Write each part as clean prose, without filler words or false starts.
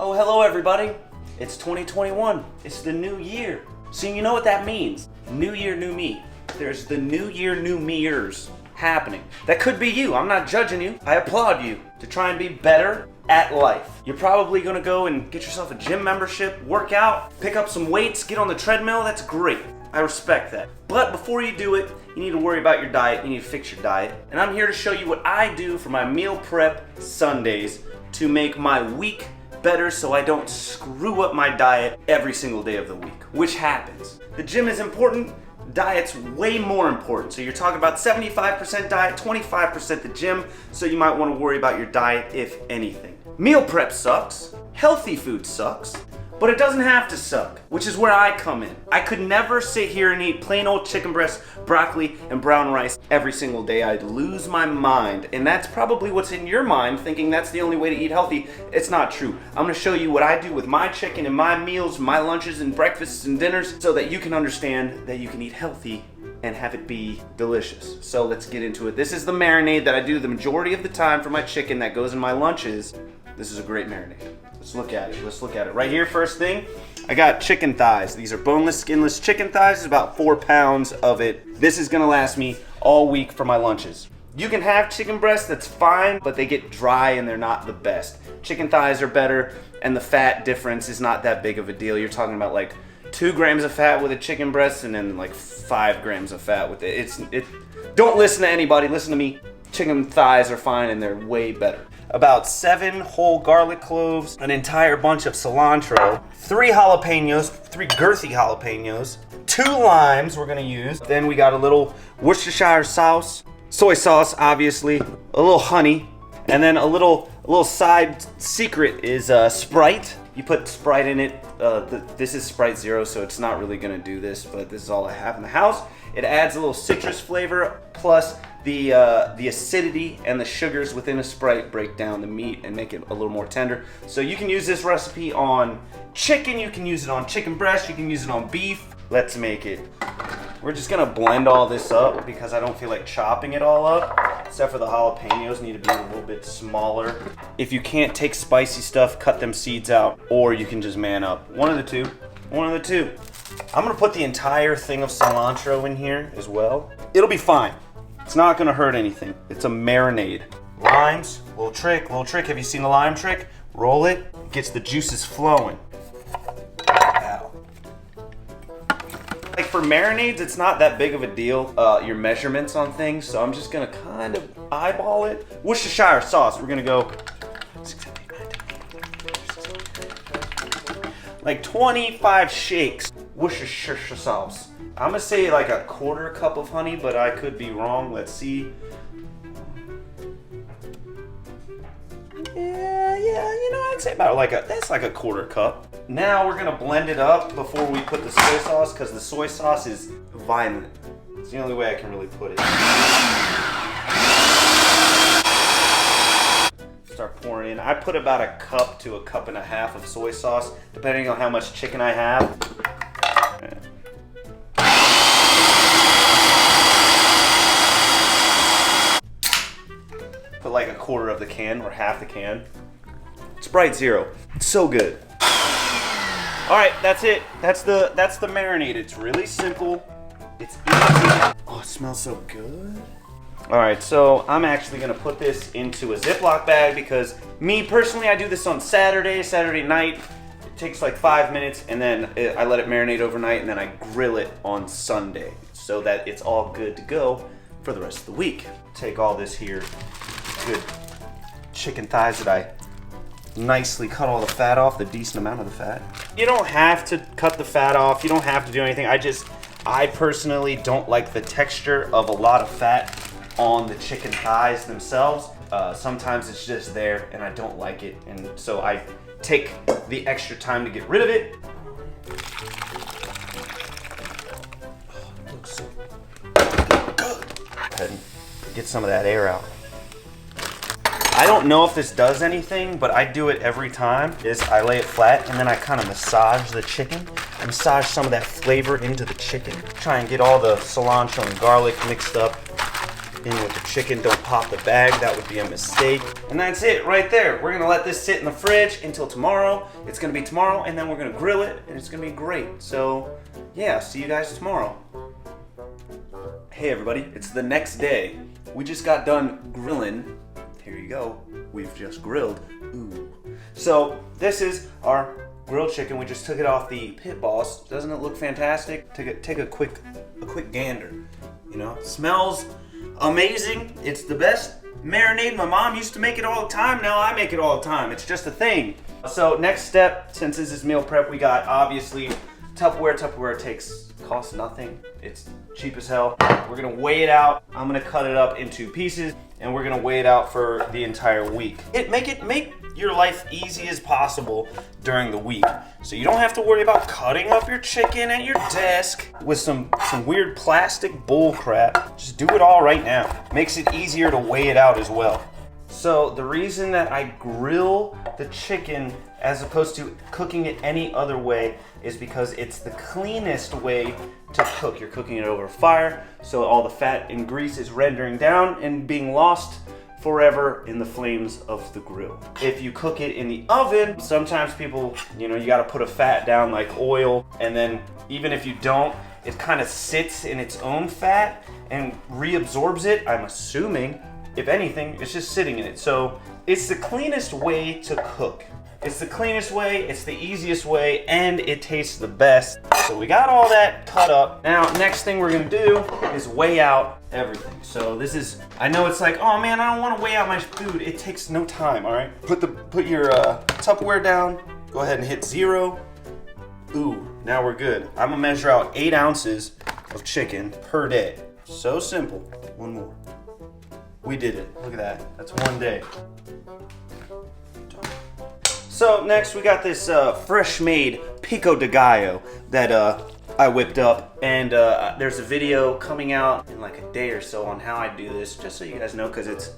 Oh, hello everybody. It's 2021. It's the new year. So you know what that means. New year, new me. There's the new year, new me-ers happening. That could be you. I'm not judging you. I applaud you to try and be better at life. You're probably gonna go and get yourself a gym membership, work out, pick up some weights, get on the treadmill. That's great. I respect that. But before you do it, you need to worry about your diet. You need to fix your diet. And I'm here to show you what I do for my meal prep Sundays to make my week better so I don't screw up my diet every single day of the week, which happens. The gym is important, diet's way more important. So you're talking about 75% diet, 25% the gym, so you might want to worry about your diet if anything. Meal prep sucks, healthy food sucks, but it doesn't have to suck, which is where I come in. I could never sit here and eat plain old chicken breast, broccoli, and brown rice every single day. I'd lose my mind, and that's probably what's in your mind, thinking that's the only way to eat healthy. It's not true. I'm gonna show you what I do with my chicken and my meals, my lunches and breakfasts and dinners, so that you can understand that you can eat healthy and have it be delicious. So let's get into it. This is the marinade that I do the majority of the time for my chicken that goes in my lunches. This is a great marinade. Let's look at it. Let's look at it. Right here, first thing, I got chicken thighs. These are boneless, skinless chicken thighs. It's about 4 pounds of it. This is gonna last me all week for my lunches. You can have chicken breasts, that's fine, but they get dry and they're not the best. Chicken thighs are better, and the fat difference is not that big of a deal. You're talking about like 2 grams of fat with a chicken breast and then like 5 grams of fat with it. Don't listen to anybody, listen to me. Chicken thighs are fine and they're way better. About 7 whole garlic cloves, an entire bunch of cilantro, 3 jalapeños, 3 girthy jalapeños, 2 limes we're gonna use. Then we got a little Worcestershire sauce, soy sauce obviously, a little honey, and then a little side secret is Sprite. You put Sprite in it. This is Sprite Zero, so it's not really gonna do this, but this is all I have in the house. It adds a little citrus flavor, plus the acidity and the sugars within a Sprite break down the meat and make it a little more tender. So you can use this recipe on chicken, you can use it on chicken breast, you can use it on beef. Let's make it. We're just gonna blend all this up because I don't feel like chopping it all up, except for the jalapeños need to be a little bit smaller. If you can't take spicy stuff, cut them seeds out, or you can just man up. One of the two, one of the two. I'm gonna put the entire thing of cilantro in here as well. It'll be fine. It's not gonna hurt anything. It's a marinade. Limes, little trick. Have you seen the lime trick? Roll it, gets the juices flowing. Ow. Like for marinades, it's not that big of a deal, your measurements on things, so I'm just gonna kind of eyeball it. Worcestershire sauce, we're gonna go like 25 shakes. Worcestershire sauce. I'm gonna say like a 1/4 cup of honey, but I could be wrong. Let's see. Yeah, you know, I'd say about that's like a 1/4 cup. Now we're gonna blend it up before we put the soy sauce, because the soy sauce is violent. It's the only way I can really put it. Start pouring in. I put about 1 cup to 1.5 cups of soy sauce, depending on how much chicken I have. Put like 1/4 of the can or half the can. Sprite Zero. It's so good. All right, that's it. That's the marinade. It's really simple. It's easy. Oh, it smells so good. All right, so I'm actually gonna put this into a Ziploc bag because me personally, I do this on Saturday night. It takes like 5 minutes, and then I let it marinate overnight, and then I grill it on Sunday so that it's all good to go for the rest of the week. Take all this here, good chicken thighs that I nicely cut all the fat off, the decent amount of the fat. You don't have to cut the fat off. You don't have to do anything. I personally don't like the texture of a lot of fat on the chicken thighs themselves. Sometimes it's just there and I don't like it, and so I take the extra time to get rid of it. Oh, it looks so good. Go ahead and get some of that air out. I don't know if this does anything, but I do it every time. I lay it flat and then I kind of massage the chicken. I massage some of that flavor into the chicken. Try and get all the cilantro and garlic mixed up. in with the chicken. Don't pop the bag, that would be a mistake. And that's it right there. We're gonna let this sit in the fridge until tomorrow. It's gonna be tomorrow, and then we're gonna grill it, and it's gonna be great. So yeah, see you guys tomorrow. Hey everybody, it's the next day. We just got done grilling. Here you go. We've just grilled. Ooh. So this is our grilled chicken. We just took it off the pit boss. Doesn't it look fantastic? Take a quick gander. You know, it smells amazing. It's the best marinade. My mom used to make it all the time. Now I make it all the time. It's just a thing. So next step, since this is meal prep, we got obviously Tupperware. Tupperware costs nothing. It's cheap as hell. We're gonna weigh it out. I'm gonna cut it up into pieces, and we're gonna weigh it out for the entire week. Make your life easy as possible during the week, so you don't have to worry about cutting up your chicken at your desk with some weird plastic bull crap. Just do it all right now. Makes it easier to weigh it out as well. So the reason that I grill the chicken as opposed to cooking it any other way is because it's the cleanest way to cook. You're cooking it over a fire, so all the fat and grease is rendering down and being lost forever in the flames of the grill. If you cook it in the oven, sometimes people, you gotta put a fat down like oil, and then even if you don't, it kind of sits in its own fat and reabsorbs it, I'm assuming. If anything, it's just sitting in it. So it's the cleanest way to cook. It's the cleanest way, it's the easiest way, and it tastes the best. So we got all that cut up. Now, next thing we're gonna do is weigh out everything. So this is, I know it's like, oh man, I don't wanna weigh out my food. It takes no time, all right? Put your Tupperware down, go ahead and hit 0. Ooh, now we're good. I'm gonna measure out 8 ounces of chicken per day. So simple. One more. We did it. Look at that. That's one day. So next we got this fresh made pico de gallo that I whipped up, and there's a video coming out in like a day or so on how I do this, just so you guys know, because it's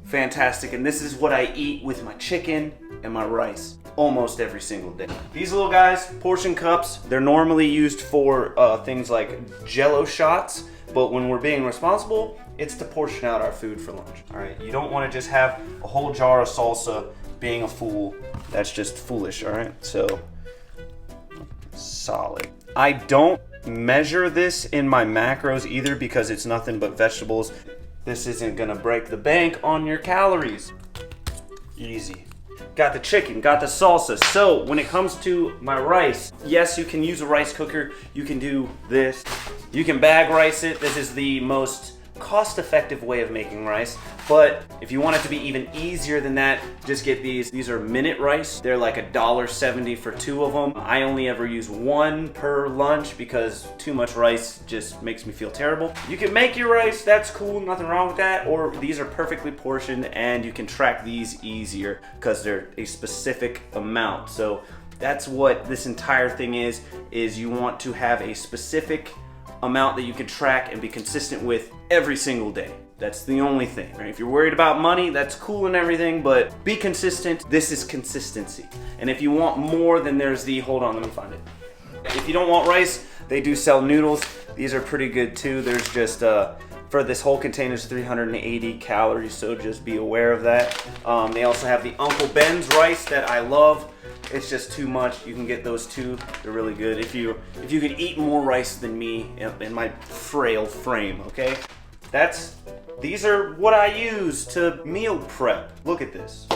fantastic. And this is what I eat with my chicken and my rice almost every single day. These little guys, portion cups, they're normally used for things like Jello shots, but when we're being responsible, it's to portion out our food for lunch. All right, you don't want to just have a whole jar of salsa being a fool. That's just foolish, all right? So, solid. I don't measure this in my macros either because it's nothing but vegetables. This isn't gonna break the bank on your calories. Easy. Got the chicken, got the salsa. So when it comes to my rice, yes, you can use a rice cooker. You can do this. You can bag rice it. This is the most cost-effective way of making rice, but if you want it to be even easier than that, just get these. These are minute rice. They're like $1.70 for 2 of them. I only ever use 1 per lunch because too much rice just makes me feel terrible. You can make your rice, that's cool, nothing wrong with that, or these are perfectly portioned and you can track these easier because they're a specific amount. So that's what this entire thing is you want to have a specific amount that you can track and be consistent with every single day. That's the only thing, right? If you're worried about money, that's cool and everything, but be consistent. This is consistency. And if you want more, then there's the, hold on, let me find it. If you don't want rice, they do sell noodles. These are pretty good too. There's just, for this whole container is 380 calories, so just be aware of that. They also have the Uncle Ben's rice that I love. It's just too much. You can get those too. They're really good. If you could eat more rice than me in my frail frame, okay? These are what I use to meal prep. Look at this.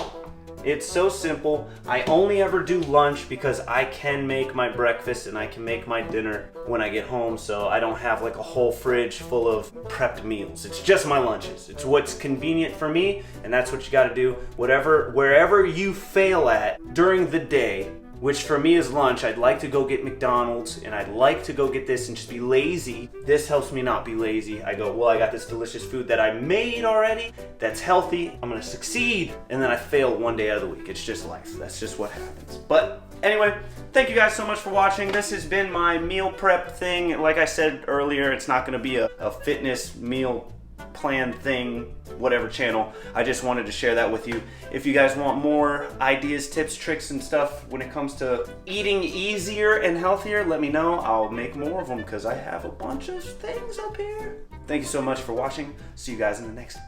It's so simple. I only ever do lunch because I can make my breakfast and I can make my dinner when I get home, so I don't have like a whole fridge full of prepped meals. It's just my lunches. It's what's convenient for me, and that's what you gotta do. Wherever you fail at during the day, which for me is lunch, I'd like to go get McDonald's and I'd like to go get this and just be lazy. This helps me not be lazy. I go, well, I got this delicious food that I made already, that's healthy, I'm gonna succeed, and then I fail one day out of the week. It's just life, that's just what happens. But anyway, thank you guys so much for watching. This has been my meal prep thing. Like I said earlier, it's not gonna be a fitness meal planned thing, whatever channel. I just wanted to share that with you. If you guys want more ideas, tips, tricks, and stuff when it comes to eating easier and healthier, let me know. I'll make more of them because I have a bunch of things up here. Thank you so much for watching. See you guys in the next